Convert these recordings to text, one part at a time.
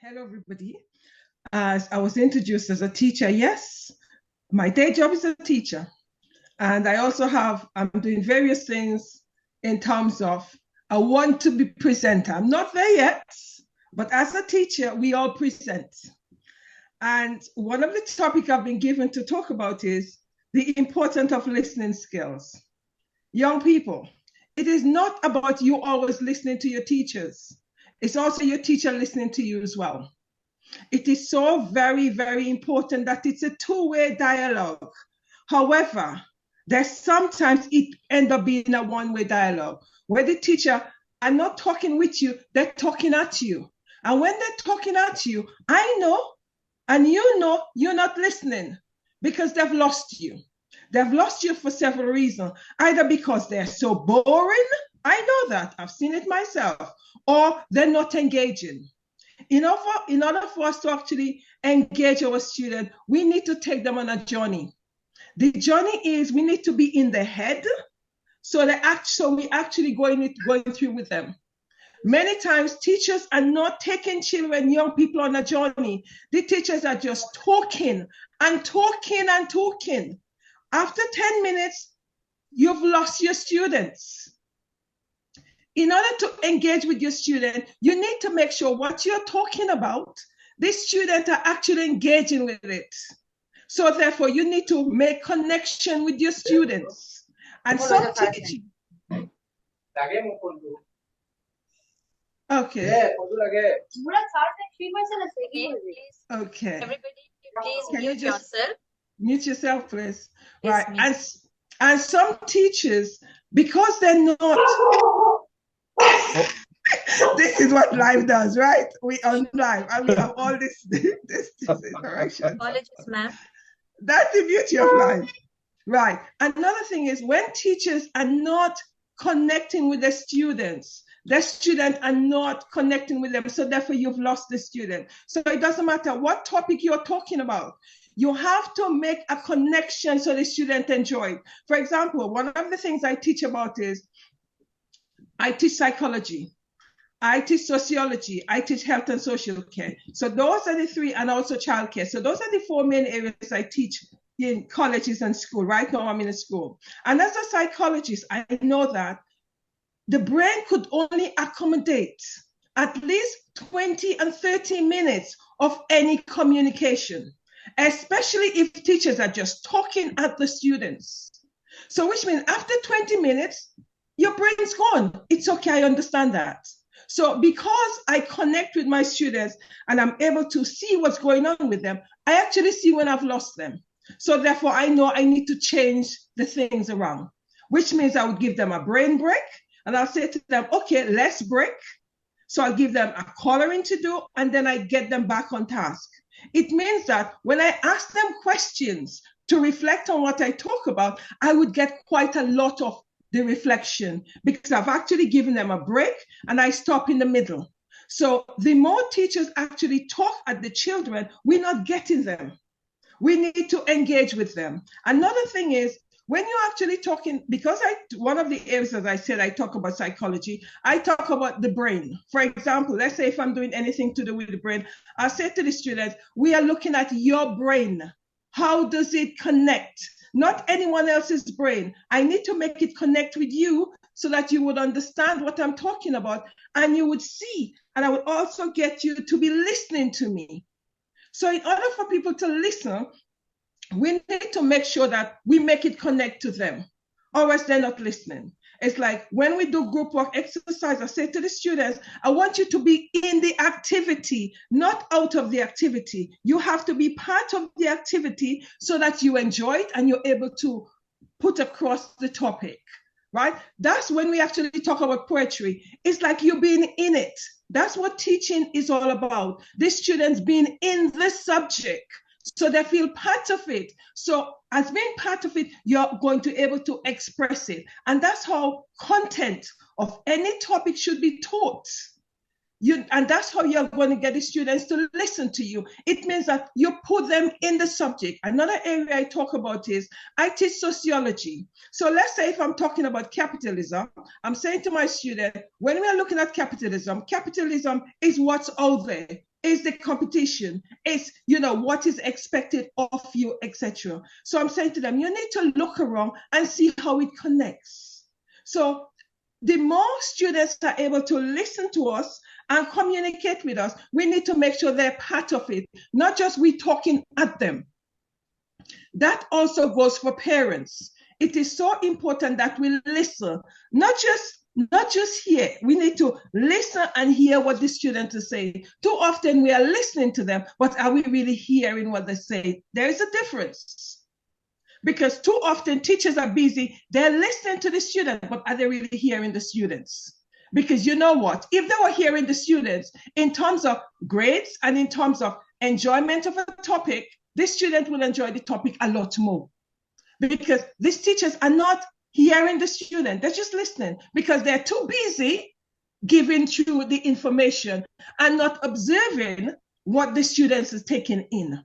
Hello, everybody. As I was introduced as a teacher, yes, my day job is a teacher. And I also I'm doing various things in terms of I want to be presenter. I'm not there yet, but as a teacher, we all present. And one of the topics I've been given to talk about is the importance of listening skills. Young people, it is not about you always listening to your teachers. It's also your teacher listening to you as well. It is so very, very important that it's a two-way dialogue. However, there's sometimes it ends up being a one-way dialogue where the teacher are not talking with you, they're talking at you. And when they're talking at you, I know, and you know, you're not listening because they've lost you. They've lost you for several reasons, either because they're so boring, I know that, I've seen it myself, or they're not engaging. In order for us to actually engage our students, we need to take them on a journey. The journey is we need to be in the head, so we actually going through with them. Many times teachers are not taking children, young people on a journey. The teachers are just talking and talking and talking. After 10 minutes, you've lost your students. In order to engage with your student, you need to make sure what you're talking about, the students are actually engaging with it. So therefore, you need to make connection with your students. And some teaching. Okay. Okay. Everybody, please Can you mute just yourself. mute yourself, please? Yes, Right. And some teachers, because they're not. This is what live does, right? We on live and we have all this interaction. Apologies, ma'am. That's the beauty of life. Right. Another thing is when teachers are not connecting with the students are not connecting with them. So therefore you've lost the student. So it doesn't matter what topic you're talking about. You have to make a connection so the student enjoy it. For example, one of the things I teach about is I teach psychology. I teach sociology, I teach health and social care. So those are the three, and also childcare. So those are the four main areas I teach in colleges and school. Right now I'm in a school. And as a psychologist, I know that the brain could only accommodate at least 20 and 30 minutes of any communication, especially if teachers are just talking at the students. So which means after 20 minutes, your brain's gone. It's okay, I understand that. So because I connect with my students and I'm able to see what's going on with them, I actually see when I've lost them. So therefore, I know I need to change the things around, which means I would give them a brain break and I'll say to them, okay, let's break. So I'll give them a coloring to do and then I get them back on task. It means that when I ask them questions to reflect on what I talk about, I would get quite a lot of the reflection because I've actually given them a break and I stop in the middle. So the more teachers actually talk at the children, we're not getting them. We need to engage with them. Another thing is when you're actually talking, because one of the areas, as I said, I talk about psychology, I talk about the brain. For example, let's say if I'm doing anything to do with the brain, I say to the students, we are looking at your brain. How does it connect? Not anyone else's brain. I need to make it connect with you so that you would understand what I'm talking about and you would see, and I would also get you to be listening to me. So in order for people to listen, we need to make sure that we make it connect to them, or else they're not listening. It's like when we do group work exercise, I say to the students, I want you to be in the activity, not out of the activity. You have to be part of the activity so that you enjoy it and you're able to put across the topic, right? That's when we actually talk about poetry. It's like you being in it. That's what teaching is all about. The students being in the subject. So they feel part of it. So as being part of it, you're going to be able to express it. And that's how content of any topic should be taught. And that's how you're going to get the students to listen to you. It means that you put them in the subject. Another area I talk about is I teach sociology. So let's say if I'm talking about capitalism, I'm saying to my student, when we are looking at capitalism, capitalism is what's out there. is the competition, it's, you know, what is expected of you, etc. So I'm saying to them, you need to look around and see how it connects. So the more students are able to listen to us and communicate with us, we need to make sure they're part of it, not just we talking at them. That also goes for parents. It is so important that we listen, not just hear. We need to listen and hear what the students are saying. Too often we are listening to them, but are we really hearing what they say? There is a difference. Because too often teachers are busy, they're listening to the student, but are they really hearing the students? Because you know what? If they were hearing the students in terms of grades and in terms of enjoyment of a topic, this student will enjoy the topic a lot more. Because these teachers are not hearing the student, they're just listening because they're too busy giving through the information and not observing what the students is taking in.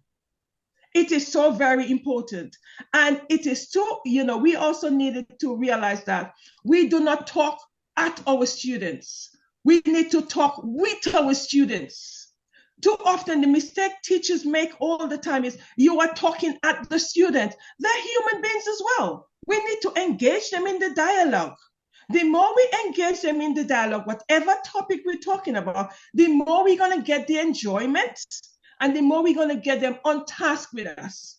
It is so very important. And it is so, you know, we also needed to realize that we do not talk at our students. We need to talk with our students. Too often the mistake teachers make all the time is you are talking at the student. They're human beings as well. We need to engage them in the dialogue. The more we engage them in the dialogue, whatever topic we're talking about, the more we're going to get the enjoyment and the more we're going to get them on task with us.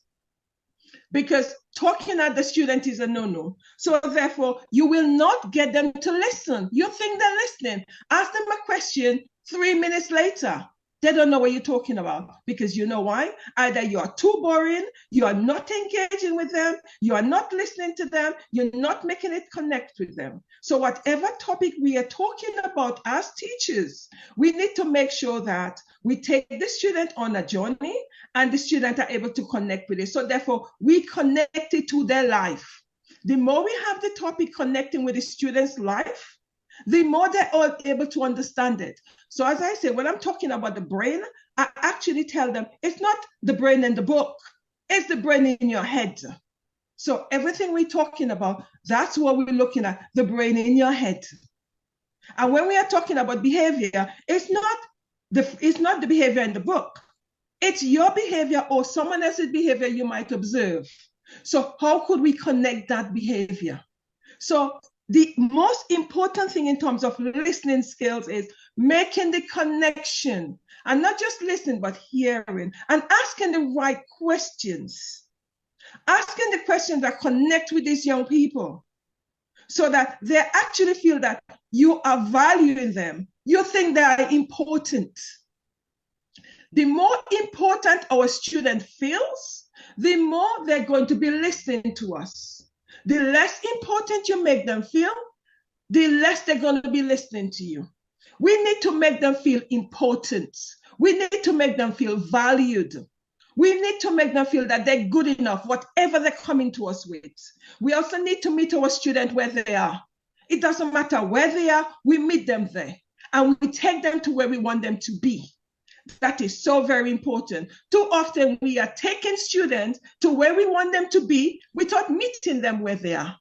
Because talking at the student is a no-no. So therefore, you will not get them to listen. You think they're listening. Ask them a question 3 minutes later. They don't know what you're talking about because you know why? Either you are too boring, you are not engaging with them, you are not listening to them, you're not making it connect with them. So whatever topic we are talking about as teachers, we need to make sure that we take the student on a journey and the students are able to connect with it. So therefore, we connect it to their life. The more we have the topic connecting with the student's life, the more they're all able to understand it. So as I say, when I'm talking about the brain, I actually tell them it's not the brain in the book, it's the brain in your head. So everything we're talking about, that's what we're looking at, the brain in your head. And when we are talking about behavior, it's not the behavior in the book. It's your behavior or someone else's behavior you might observe. So how could we connect that behavior? So the most important thing in terms of listening skills is making the connection and not just listening, but hearing and asking the right questions. Asking the questions that connect with these young people so that they actually feel that you are valuing them. You think they are important. The more important our student feels, the more they're going to be listening to us. The less important you make them feel, the less they're going to be listening to you. We need to make them feel important. We need to make them feel valued. We need to make them feel that they're good enough, whatever they're coming to us with. We also need to meet our students where they are. It doesn't matter where they are, we meet them there. And we take them to where we want them to be. That is so very important. Too often we are taking students to where we want them to be without meeting them where they are.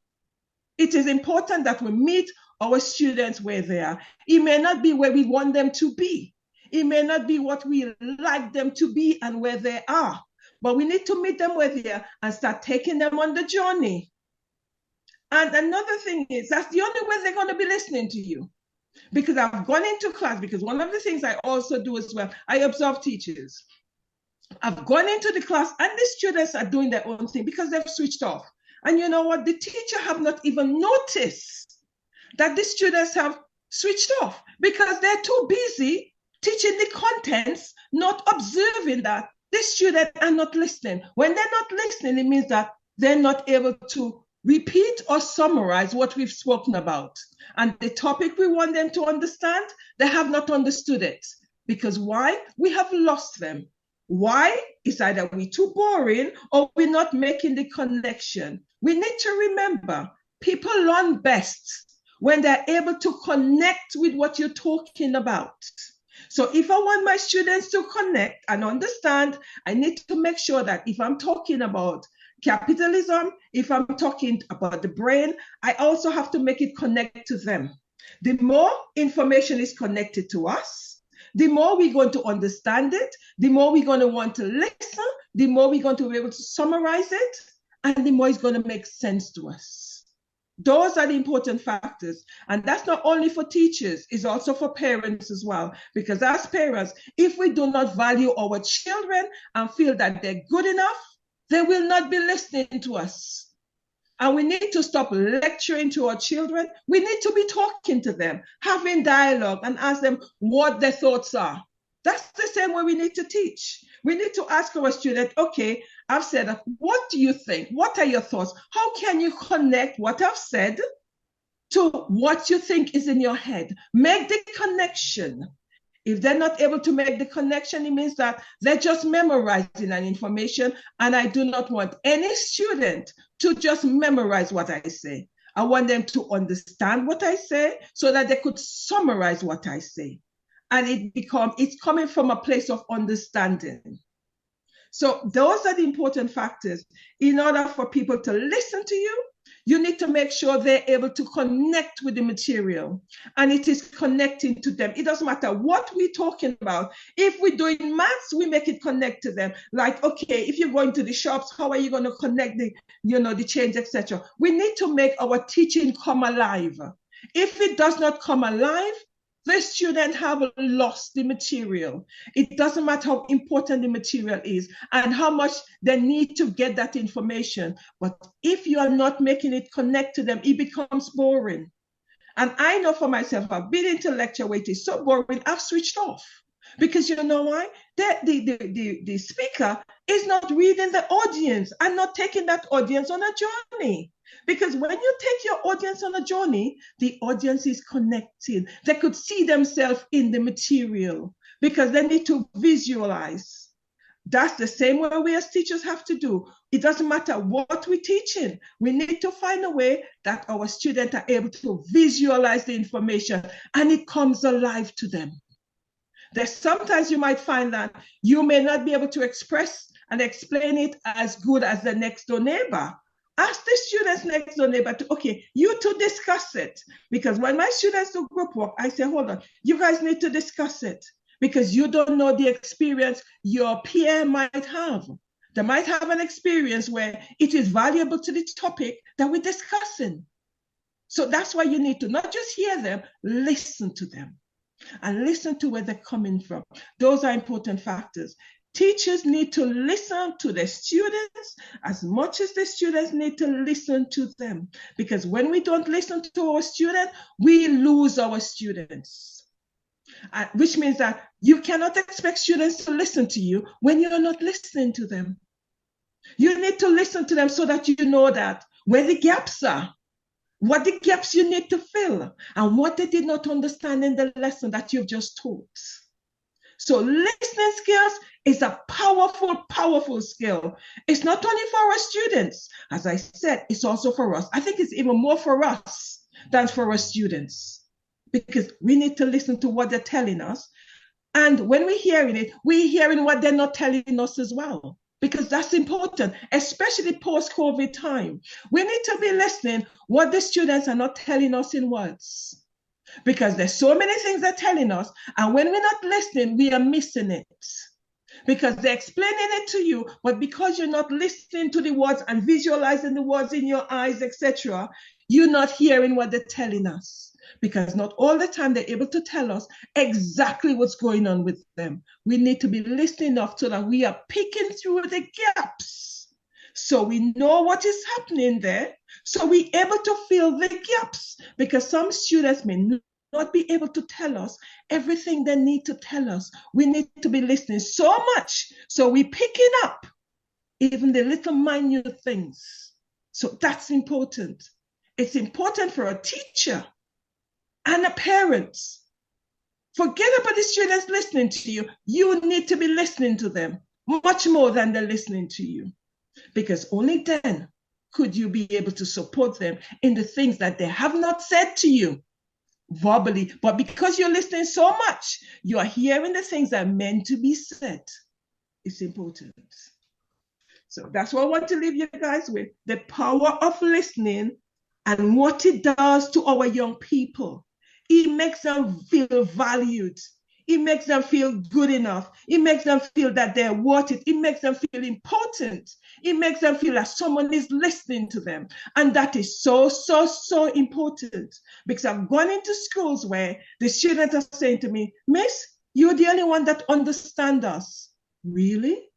It is important that we meet our students where they are. It may not be where we want them to be. It may not be what we like them to be and where they are. But we need to meet them where they are and start taking them on the journey. And another thing is, that's the only way they're going to be listening to you. Because I've gone into class, because one of the things I also do as well, I observe teachers. I've gone into the class and the students are doing their own thing because they've switched off. And you know what? The teacher have not even noticed that the students have switched off because they're too busy teaching the contents, not observing that the students are not listening. When they're not listening, it means that they're not able to repeat or summarize what we've spoken about. And the topic we want them to understand, they have not understood it. Because why? We have lost them. Why? It's either we're too boring or we're not making the connection. We need to remember, people learn best when they're able to connect with what you're talking about. So if I want my students to connect and understand, I need to make sure that if I'm talking about capitalism, if I'm talking about the brain, I also have to make it connect to them. The more information is connected to us, the more we're going to understand it, the more we're going to want to listen, the more we're going to be able to summarize it, and the more it's going to make sense to us. Those are the important factors. And that's not only for teachers, it's also for parents as well. Because as parents, if we do not value our children and feel that they're good enough, they will not be listening to us. And we need to stop lecturing to our children. We need to be talking to them, having dialogue, and ask them what their thoughts are. That's the same way we need to teach. We need to ask our students, okay, I've said, what do you think? What are your thoughts? How can you connect what I've said to what you think is in your head? Make the connection. If they're not able to make the connection, it means that they're just memorizing an information, and I do not want any student to just memorize what I say. I want them to understand what I say so that they could summarize what I say. And it's coming from a place of understanding. So those are the important factors. In order for people to listen to you, you need to make sure they're able to connect with the material, and it is connecting to them. It doesn't matter what we're talking about. If we're doing maths, we make it connect to them. Like, okay, if you're going to the shops, how are you going to connect the change, etc.? We need to make our teaching come alive. If it does not come alive, the student have lost the material. It doesn't matter how important the material is and how much they need to get that information. But if you are not making it connect to them, it becomes boring. And I know for myself, I've been into lecture where it is so boring, I've switched off. Because you know why? The speaker is not reading the audience and not taking that audience on a journey. Because when you take your audience on a journey, the audience is connected. They could see themselves in the material because they need to visualize. That's the same way we as teachers have to do. It doesn't matter what we're teaching. We need to find a way that our students are able to visualize the information and it comes alive to them. There's sometimes you might find that you may not be able to express and explain it as good as the next door neighbor. Ask the students next door neighbor to, okay, you two discuss it. Because when my students do group work, I say, hold on, you guys need to discuss it because you don't know the experience your peer might have. They might have an experience where it is valuable to the topic that we're discussing. So that's why you need to not just hear them, listen to them and listen to where they're coming from. Those are important factors. Teachers need to listen to their students as much as the students need to listen to them. Because when we don't listen to our students, we lose our students. Which means that you cannot expect students to listen to you when you're not listening to them. You need to listen to them so that you know that where the gaps are, what the gaps you need to fill, and what they did not understand in the lesson that you've just taught. So listening skills is a powerful, powerful skill. It's not only for our students. As I said, it's also for us. I think it's even more for us than for our students because we need to listen to what they're telling us. And when we're hearing it, we're hearing what they're not telling us as well, because that's important, especially post-COVID time. We need to be listening what the students are not telling us in words. Because there's so many things they're telling us, and when we're not listening, we are missing it. Because they're explaining it to you, but because you're not listening to the words and visualizing the words in your eyes, etc., you're not hearing what they're telling us. Because not all the time they're able to tell us exactly what's going on with them. We need to be listening enough so that we are picking through the gaps. So we know what is happening there. So we're able to fill the gaps, because some students may not be able to tell us everything they need to tell us. We need to be listening so much. So we're picking up even the little minute things. So that's important. It's important for a teacher and a parent. Forget about the students listening to you. You need to be listening to them much more than they're listening to you. Because only then could you be able to support them in the things that they have not said to you verbally. But because you're listening so much, you are hearing the things that are meant to be said. It's important. So that's what I want to leave you guys with. The power of listening and what it does to our young people. It makes them feel valued. It makes them feel good enough. It makes them feel that they're worth it. It makes them feel important. It makes them feel that someone is listening to them. And that is so, so, so important. Because I've gone into schools where the students are saying to me, Miss, you're the only one that understands us. Really?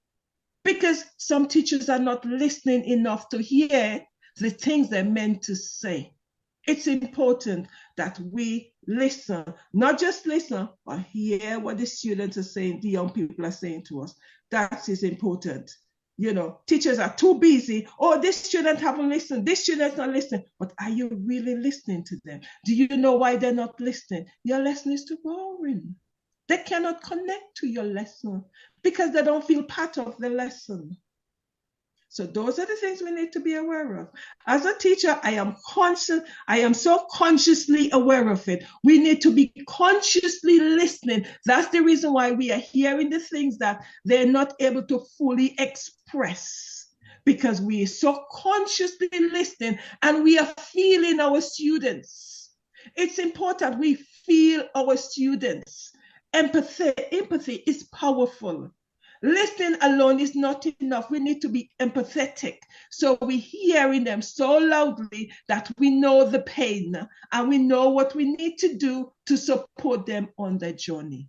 Because some teachers are not listening enough to hear the things they're meant to say. It's important that we listen, not just listen, but hear what the students are saying, the young people are saying to us. That is important. You know, teachers are too busy. Oh, this student haven't listened. This student's not listening. But are you really listening to them? Do you know why they're not listening? Your lesson is too boring. They cannot connect to your lesson because they don't feel part of the lesson. So those are the things we need to be aware of. As a teacher, I am so consciously aware of it. We need to be consciously listening. That's the reason why we are hearing the things that they're not able to fully express, because we are so consciously listening and we are feeling our students. It's important we feel our students. Empathy is powerful. Listening alone is not enough. We need to be empathetic. So we're hearing them so loudly that we know the pain and we know what we need to do to support them on their journey.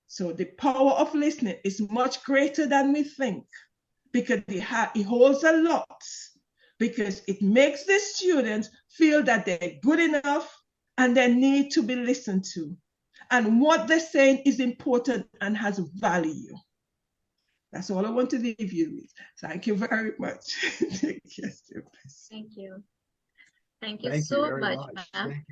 So the power of listening is much greater than we think, because it holds a lot, because it makes the students feel that they're good enough and they need to be listened to. And what they're saying is important and has value. That's all I want to leave you with. Thank you very much. Thank you. Thank you so much, ma'am.